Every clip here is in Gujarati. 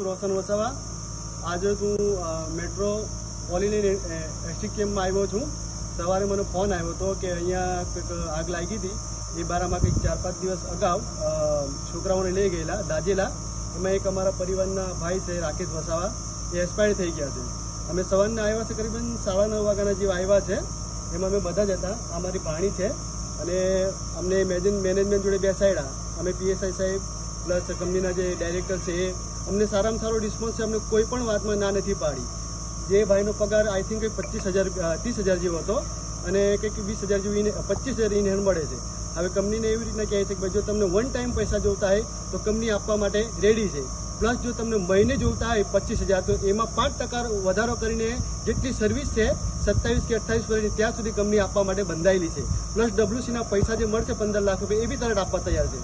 છું રોશન વસાવા. આજે હું મેટ્રો પોલીને એસટી કેમ્પમાં આવ્યો છું. સવારે મને ફોન આવ્યો હતો કે અહીંયા કંઈક આગ લાગી હતી. એ બારામાં કંઈક 4-5 દિવસ અગાઉ છોકરાઓને લઈ ગયેલા દાજેલા. એમાં એક અમારા પરિવારના ભાઈ છે રાકેશ વસાવા, એ એક્સપાયર થઈ ગયા છે. અમે સવારના આવ્યા છે, કરીબન 9:30 વાગ્યાના જેવા આવ્યા છે. એમાં અમે બધા જ હતા. આ મારી ભાણી છે અને અમને મેનેજમેન્ટ જોડે બેસાડ્યા. અમે પીએસઆઈ સાહેબ પ્લસ કંપનીના જે ડાયરેક્ટર છે એ અમને સારામાં સારો રિસ્પોન્સ છે. અમને કોઈ પણ વાતમાં ના નથી પાડી. જે ભાઈનો પગાર આઈ થિંક 30,000 જેવો હતો અને કંઈક 20,000 જેવું 25,000 ઇન હેન્ડ મળે છે. હવે કંપનીને એવી રીતના કહે છે કે ભાઈ જો તમને વન ટાઈમ પૈસા જોતા હોય તો કંપની આપવા માટે રેડી છે. પ્લસ જો તમને મહિને જોતા હોય 25,000 તો એમાં 5% વધારો કરીને જેટલી સર્વિસ છે 27 કે 28 વર્ષની ત્યાં સુધી કંપની આપવા માટે બંધાયેલી છે. પ્લસ ડબ્લ્યુસીના પૈસા જે મળશે 15 લાખ રૂપિયા એ બી તરત આપવા તૈયાર છે.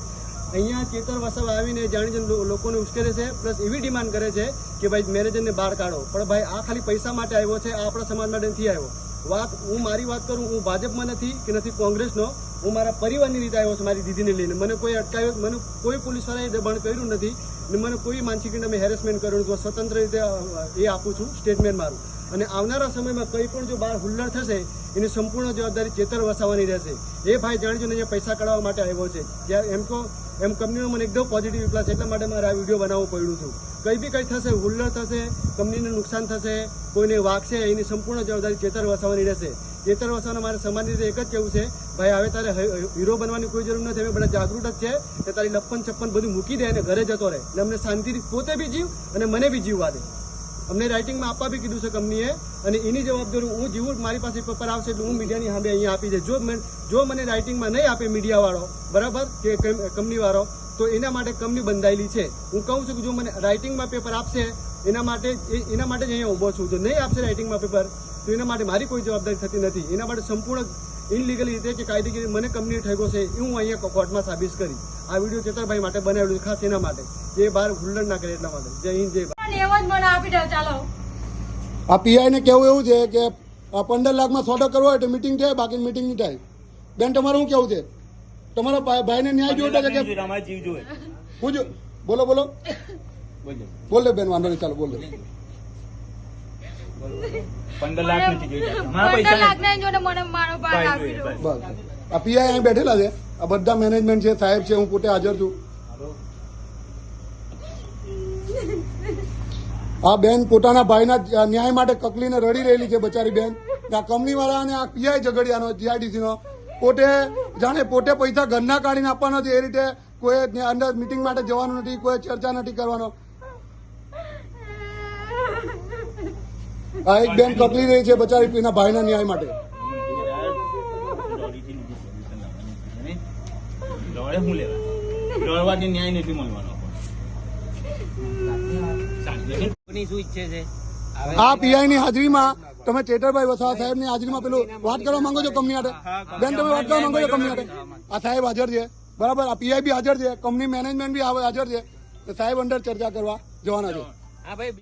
અહીંયા ચેતર વસાવા આવીને જાણી લોકોને ઉશ્કેરે છે. પ્લસ એવી ડિમાન્ડ કરે છે કે ભાઈ મેનેજરને બહાર કાઢો. પણ ભાઈ આ ખાલી પૈસા માટે આવ્યો છે, આ આપણા સમાજ માટે નથી આવ્યો. હું મારી વાત કરું, હું ભાજપમાં નથી કે નથી કોંગ્રેસનો. હું મારા પરિવારની રીતે આવ્યો છું, મારી દીદીને લઈને. મને કોઈ અટકાવ્યો, મને કોઈ પોલીસવાળાએ દબાણ કર્યું નથી ને મને કોઈ માનસિક રીતે મેં હેરેસમેન્ટ કર્યું નથી. સ્વતંત્ર રીતે એ આપું છું સ્ટેટમેન્ટ મારું. અને આવનારા સમયમાં કંઈ પણ જો બહાર હુલ્લડ થશે એની સંપૂર્ણ જવાબદારી ચેતર વસાવાની રહેશે. એ ભાઈ જાણીજો અહીંયા પૈસા કાઢવા માટે આવ્યો છે. જ્યાં એમ કંપનીનો મને એકદમ પોઝિટિવ રિપ્લાય છે, એટલા માટે મારે આ વિડીયો બનાવવું પડ્યું છું. કંઈ બી કંઈ થશે, હુલ્લડ થશે, કંપનીને નુકસાન થશે, કોઈને વાગશે, એની સંપૂર્ણ જવાબદારી ચેતર વસાવાની રહેશે. ચેતર વસાવાના મારે સમાજની રીતે એક જ કહેવું છે, ભાઈ હવે તારે હીરો બનવાની કોઈ જરૂર નથી. અમે બધા જાગૃત જ છે કે તારી લપ્પન છપ્પન બધું મૂકી દે અને ઘરે જતો રહે અને અમને શાંતિથી પોતે બી જીવ અને મને બી જીવવા દે. અમને રાઇટિંગમાં આપવા બી કીધું છે કંપનીએ અને એની જવાબદારી હું જીવું. મારી પાસે પેપર આવશે એટલે હું મીડિયાની સામે અહીંયા આપી દે. જો મને રાઇટિંગમાં નહીં આપે મીડિયાવાળો બરાબર કે કંપનીવાળો તો એના માટે કંપની બંધાયેલી છે. હું કહું છું કે જો મને રાઇટિંગમાં પેપર આપશે એના માટે જ અહીંયા ઊભો છું. જો નહીં આપશે રાઇટિંગમાં પેપર તો એના માટે મારી કોઈ જવાબદારી થતી નથી. એના માટે સંપૂર્ણ ઇનલીગલી રીતે કે કાયદેકીય મને કંપની ઠેકો છે એ હું અહીંયા કોર્ટમાં સાબિત કરી. આ વિડીયો ચેતરભાઈ માટે બનાવેલું ખાસ એના માટે, જે બહાર હુલ્લડ ના કરે એટલા માટે. જય હિન્દ, જય ભારત. આ પીઆઈ ને કેવું એવું છે કે 15 લાખમાં સોદો કરવો હોય તો મિટિંગ થાય, બાકી મિટિંગ નહીં થાય. બેન તમારું શું કેવું છે? તમારા ભાઈને ન્યાય જોઈતો છે કે બોલો બોલ દે બેન, વાંધો નહીં, ચાલો બોલ દે. 15 લાખ નથી જોઈતા. બસ આ પીઆઈ અહીં બેઠેલા છે, આ બધા મેનેજમેન્ટ છે, સાહેબ છે, હું પોતે હાજર છું. આ બેન પોતાના ભાઈના ન્યાય માટે કકલીને રડી રહેલી છે બચારી બેન. આ કંપનીવાળા અને આ પીઆઈ ઝઘડિયાનો જીઆઈડીસીનો પોતે પૈસા ઘરના કાઢીને આપવાનો છે. એ રીતે કોઈ અંદર મિટિંગ માટે જવાનું નથી, કોઈ ચર્ચા નથી કરવાનો. આ એક બેન કકલી રહી છે બચારી એના ભાઈના ન્યાય માટે. ન્યાય નથી મળવાનો. આ પીઆઈ ની હાજરીમાં તમે ચેતરભાઈ વસાવા સાહેબ ની હાજરીમાં પેલું વાત કરવા માંગો છો કંપની માટે? બેન તમે વાત કરવા માંગો છો કંપની માટે? આ સાહેબ હાજર છે બરાબર, આ પીઆઈ બી હાજર છે, કંપની મેનેજમેન્ટ બી હાજર છે. સાહેબ અંદર ચર્ચા કરવા જવાના છે.